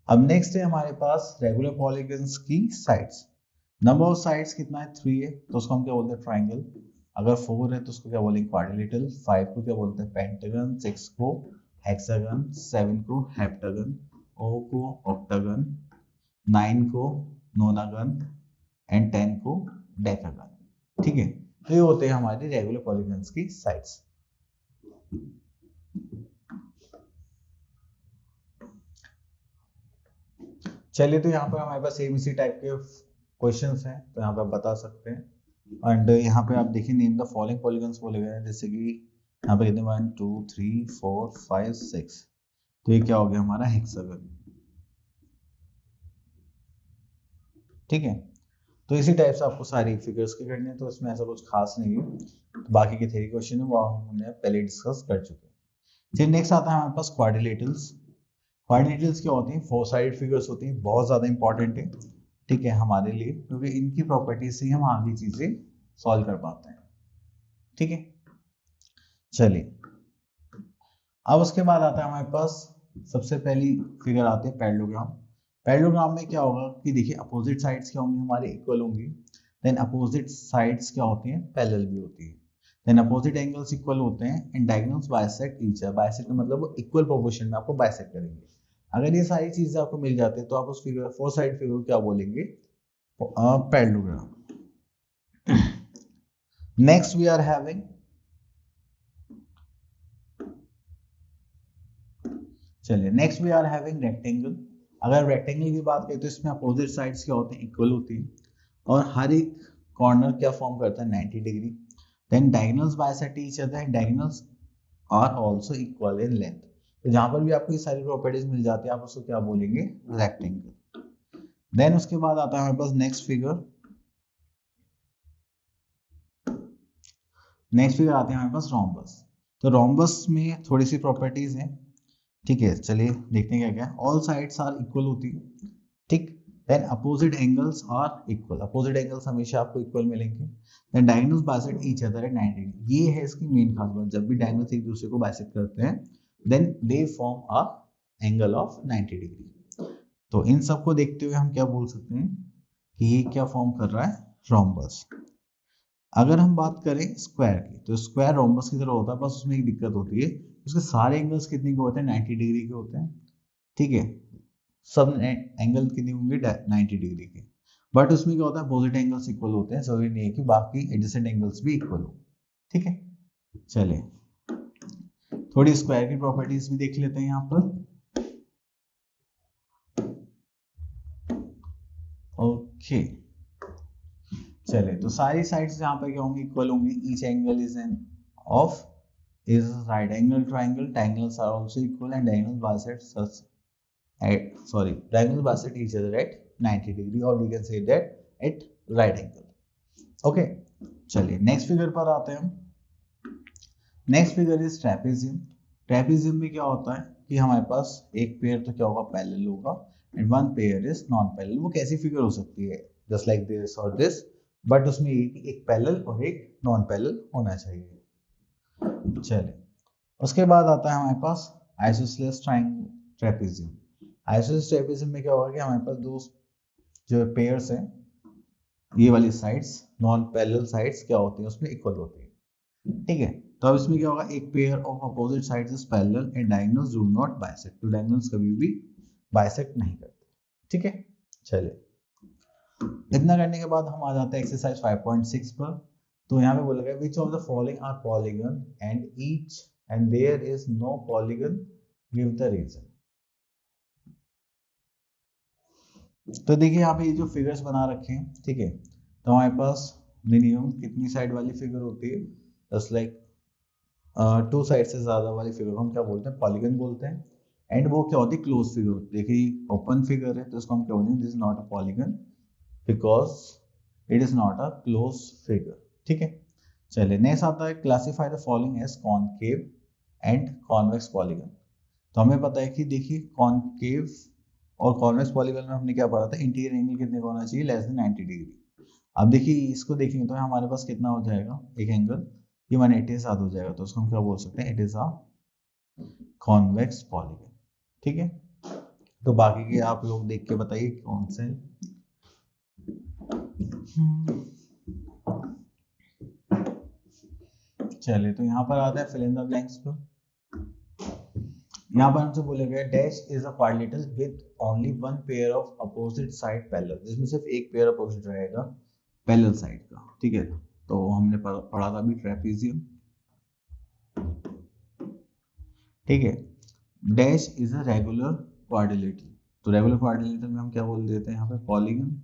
अब नेक्स्ट है हमारे पास रेगुलर पॉलीगन्स की साइड्स। नंबर ऑफ साइड्स कितना है, 3 है, तो उसको हम क्या बोलते हैं, ट्राइंगल। अगर 4 है तो उसको क्या बोलेंगे, क्वाड्रिलेटरल। 5 को क्या बोलते हैं, पेंटागन। 6 को हेक्सागन। 7 को हेप्टागन। 8 को ऑक्टागन। 9 को नोनागन एंड 10 को डेकागन। ठीक है। तो ये होते हैं हमारे रेगुलर पॉलीगन्स की साइड्स। चलिए, तो यहाँ पे हमारे पास सेम इसी टाइप के क्वेश्चंस हैं, तो यहाँ पे आप बता सकते हैं। एंड यहाँ पे आप देखिए, नेम द फॉलोइंग पॉलीगन्स बोले गए हैं, जैसे कि यहाँ पे कहते हैं 1 2 3 4 5 6, तो ये क्या हो गया हमारा, हेक्सागन। ठीक है। तो इसी टाइप से आपको सारी फिगर्स की करनी है, तो इसमें ऐसा कुछ खास नहीं है। तो बाकी के थ्योरी क्वेश्चन है वो हमने पहले डिस्कस कर चुके हैं। फिर नेक्स्ट आता है हमारे पास क्वाड्रिलेटरल्स। क्वाड्रिलेटरल्स क्या होती हैं, 4 साइड फिगर्स होती हैं, बहुत ज़्यादा इंपॉर्टेंट है। ठीक है, हमारे लिए, क्योंकि इनकी प्रॉपर्टीज से ही हम आगे चीज़ें सॉल्व कर पाते हैं। ठीक है। चलिए, अब उसके बाद आता है हमारे पास सबसे पहली फिगर आती है पैरेललोग्राम। पैरेललोग्राम में क्या होगा कि देखिए, अपोजिट साइड्स क्या होंगी, हमारे इक्वल होंगी। देन अपोजिट साइड्स क्या होती हैं, पैरेलल भी होती है। देन अपोजिट एंगल्स इक्वल होते हैं and diagonals bisect each other. Bisect मतलब वो इक्वल प्रोपोर्शन में आपको बाइसेक्ट करेंगे। अगर ये सारी चीजें आपको मिल जाती है तो आप उस फिगर 4 साइड फिगर को क्या बोलेंगे, parallelogram. Next we are having, चलिए next we are having rectangle. अगर रेक्टेंगल की बात करें तो इसमें अपोजिट साइड्स क्या होते हैं, इक्वल होती है, और हर एक कॉर्नर क्या फॉर्म करता है, 90 degree. Then diagonals bisect each other, diagonals are also equal in length. तो जहां पर भी आपको ये सारी प्रॉपर्टीज मिल जाती है, आप उसको क्या बोलेंगे, रेक्टेंगल। देन उसके बाद आता है हमारे पास नेक्स्ट फिगर। नेक्स्ट फिगर आते हैं हमारे पास रोम्बस। तो रोम्बस में थोड़ी सी प्रॉपर्टीज हैं। ठीक है, चलिए देखते हैं क्या क्या है। ऑल साइड्स आर इक्वल होती है। ठीक। Then opposite angles are equal, opposite angles हमेशा आपको इक्वल मिलेंगे। Then diagonals bisect each other at 90 degree. ये है इसकी मेन खास बात, जब भी डायगोनल्स एक दूसरे को बाइसेक्ट करते हैं then they form a angle of 90 degree. तो इन सबको देखते हुए हम क्या बोल सकते हैं कि ये क्या फॉर्म कर रहा है, रोम्बस। अगर हम बात करें स्क्वायर की, तो स्क्वायर रोम्बस की तरह होता है, बस उसमें एक दिक्कत होती है, उसके सारे एंगल्स कितने के होते हैं, 90 डिग्री के होते हैं। ठीक है, सब एंगल कितने होंगे, 90 डिग्री के। बट उसमें क्या होता है, अपोजिट एंगल्स इक्वल होते हैं, जरूरी नहीं है कि बाकी एडजेसेंट एंगल्स भी इक्वल हो। ठीक है। चलिए, थोड़ी स्क्वायर की प्रॉपर्टीज भी देख लेते हैं यहाँ पर। ओके, चलिए, तो सारी साइड्स यहाँ पर क्या होंगी, इक्वल होंगी। Each angle is an of is right angle triangle. Triangles are also equal and diagonals bisect such diagonals bisect each other at 90 degree, or we can say that at right angle. Okay, चलिए नेक्स्ट फिगर पर आते हैं हम। Next figure is trapezium. Trapezium में क्या होता है कि हमारे पास एक पेयर तो क्या होगा, पैरेलल होगा, and one pair is non parallel. वो कैसी फिगर हो सकती है, जस्ट लाइक दिस और दिस, बट उसमें एक पैरेलल और एक नॉन पैरेलल होना चाहिए। चलिए, उसके बाद आता है हमारे पास आइसोसेलेस ट्रेपेजियम। आइसोसेलेस ट्रेपेजियम में क्या होगा कि हमारे पास दो जो पेयर्स हैं, ये वाली साइड्स नॉन पैरेलल साइड्स क्या होती हैं, उसमें इक्वल होती है। ठीक है, तो अब इसमें क्या होगा, एक pair of opposite sides is parallel and diagonals do not bisect. तो डायगोनल्स कभी भी बाइसेक्ट नहीं करते। ठीक है। चलिए, इतना करने के बाद हम आ जाते हैं एक्सरसाइज 5.6 पर। तो यहाँ पे बोला गया which of the following are polygon and there is no polygon, give the reason. तो देखिए यहाँ पे ये जो फिगर्स बना रखे हैं, ठीक है, तो हमारे पास मिनिमम कितनी साइड वाली फिगर होती है, जस्ट लाइक 2 साइड से ज्यादा वाली फिगर हम क्या बोलते हैं, पॉलीगन बोलते हैं। एंड वो क्या होती है, क्लोज फिगर। देखिए ओपन फिगर है तो इसको हम क्या बोलते हैं, this is not a polygon because it is not a close figure. ठीक है, चलिए नेक्स्ट आता है classify the following as concave and convex polygon. तो हमें पता है कि देखिए कॉनकेव और कॉन्वेक्स पॉलीगन में हमने क्या पढ़ा था, इंटीरियर एंगल कितने का होना चाहिए, लेस देन 90 डिग्री। अब देखिए इसको देखेंगे तो हमारे पास कितना हो जाएगा, एक एंगल ये 180 के साथ हो जाएगा, तो उसको हम क्या बोल सकते हैं, it is a convex polygon. ठीक है, तो बाकी के आप लोग देख के बताइए कौन से। चलिए तो यहाँ पर आता है फिल इन द ब्लैंक्स पर। यहाँ पर हमसे बोला गया dash is a quadrilateral with only one pair of opposite side parallel, जिसमें सिर्फ एक पेयर अपोजिट रहेगा पैरेलल साइड का। ठीक है, तो हमने पढ़ा था अभी ट्रेपेजियम। ठीक है, dash is a regular quadrilateral, तो रेगुलर क्वाड्रिलेटरल में हम क्या बोल देते हैं यहाँ पे, पॉलीगन।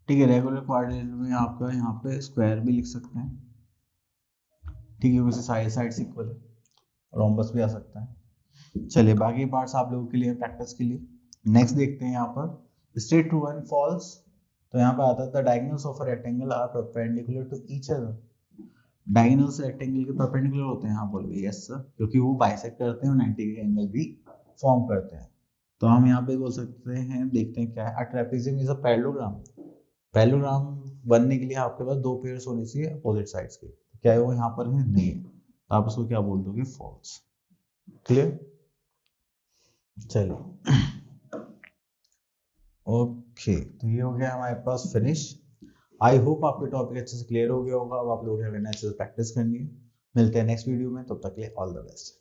ठीक है, रेगुलर क्वाड्रिलेटरल में आपका यहाँ पे स्क्वायर भी लिख सकते हैं। ठीक है, वैसे साइड साइड से इक्वल है, रोम्बस भी आ सकता है। चलिए बाकी पार्ट्स आप लोगों के लिए प्रैक्टिस के लिए। नेक्स्ट देखते हैं यहाँ पर स्ट्रेट ट्रू एंड फॉल्स। तो यहाँ पर आता है the diagonals of a rectangle are perpendicular to each other. Diagonals rectangle के परपेंडिकुलर होते हैं, हाँ बोलोगे यस सर, क्योंकि वो बाइसेक्ट करते हैं और 90 डिग्री एंगल भी फॉर्म करते हैं। तो हम यहाँ पे बोल सकते हैं, देखते हैं क्या है, a trapezium is a parallelogram. Parallelogram बनने के लिए आपके पास 2 पेयर्स होने चाहिए अपोजिट साइड्स के, क्या है वो यहाँ पर है, नहीं है, तो आप उसको क्या बोल दोगे, फॉल्स। क्लियर, चलिए ओके, तो ये हो गया हमारे पास फिनिश। आई होप आपके टॉपिक अच्छे से क्लियर हो गया होगा। अब आप लोगों को क्या करना है, अच्छे से प्रैक्टिस करनी है। मिलते हैं नेक्स्ट वीडियो में, तब तक के लिए ऑल द बेस्ट।